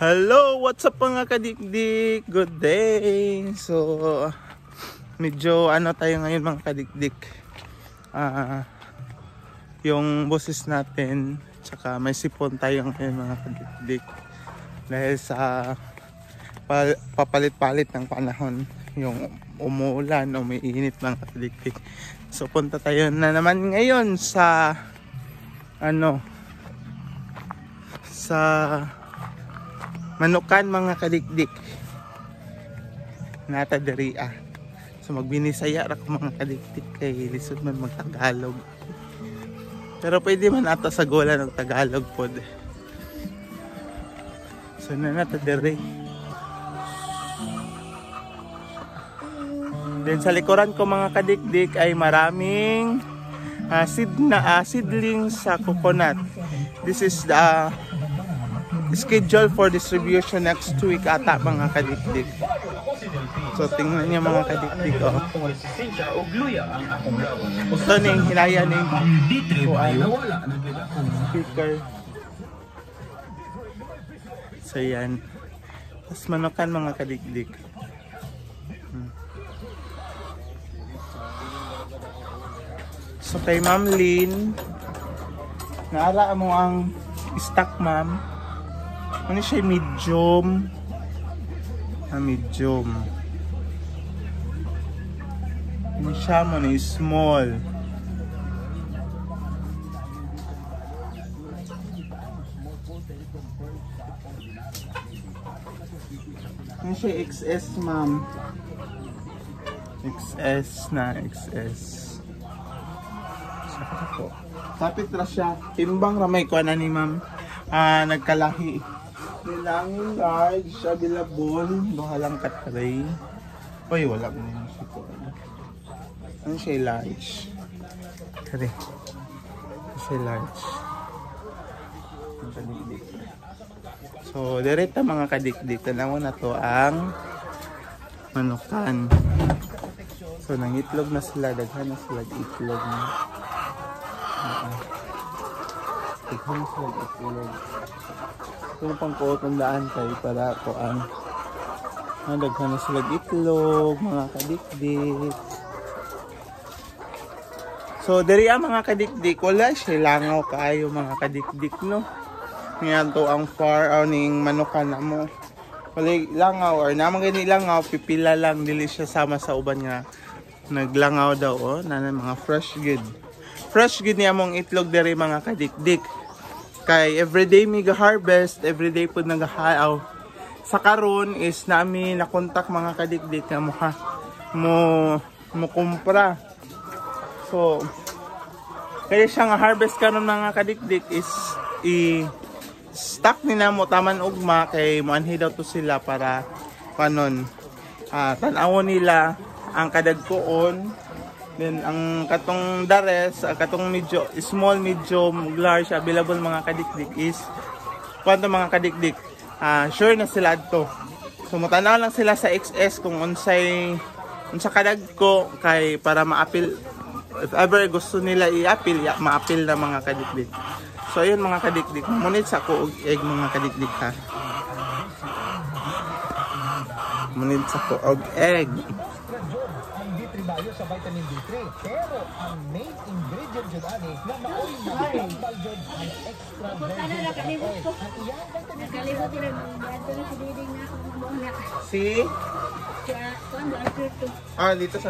Hello, what's up mga kadikdik? Good day. So, medyo tayo ngayon mga kadikdik. Yung boses natin, tsaka may sipon tayo ngayon mga kadikdik. Dahil sa papalit-palit ng panahon, yung umuulan o may init mga kadikdik. So, punta tayo na naman ngayon sa Manukan mga kadikdik nata diriya. So magbinisaya ra ko mga kadikdik kay lisod man magtagalog. Pero pwede man ata sa gola ng Tagalog pod. So nata diri. Then sa likuran ko mga kadikdik ay maraming seedlings sa coconut. This is the schedule for distribution next week ata mga kadikdik. So tingnan niyo mga kadikdik Ito ning hinaya ning speaker. So yan. Tapos manukan mga kadikdik. So kay Ma'am Lynn, naara mo ang stock ma'am. Ano siya, medium? Medium. Ano siya mo na small. Ano siya, XS ma'am? XS na, XS. Saka po. Tapit ra siya. Timbang ramay ko na ni ma'am. Nagkalahi. Nilangin large, available, duhalang katray. Uy, wala mo yun siya po. Ano siya large? Kari. Ano siya large? Ang kadikdik. So, direta mga kadikdik. Tanaw na to ang manukan. So, nangitlog na sila. Daghan na sila itlog na. Daghan na sila itlog. Kung pangkotandaan tayo para ko ang daghan na sila itlog, mga kadikdik. So, diri mga kadikdik, wala siya langaw kaayo mga kadikdik, no? Ngayon to ang far ning manukan na mo. Wala langaw, or naman gani langaw, pipila lang, dili siya sama sa uban nga naglangaw daw, na mga fresh good. Fresh good niya mong itlog diri mga kadikdik. Kay everyday mi ga-harvest, everyday po nag-haaw. Sa karon is nami na-contact mga kadikdik na mo kumpra. So, kaya siya nga harvest karon mga kadikdik is i-stock nila mo taman ugma kay muanhi daw to sila para kanon tan-awon nila ang kadagkoon. Then ang katong dares, katong small, medium, large available mga kadikdik is kwanto mga kadikdik. Sure na sila adto. So mutanaw lang sila sa XS kung unsa kadagko kay para ma-appeal if ever gusto nila i-appeal, ma-appeal na mga kadikdik. So ayun mga kadikdik, munit sa ko og egg mga kadikdik ha. Munit sa ko og egg. Sa vitamin D3 pero ang main ingredient jud ani na maoy na jud ang extra virgin nakalibot ko nakalibot din ato na si Diding na mo na si kuan dito dito sa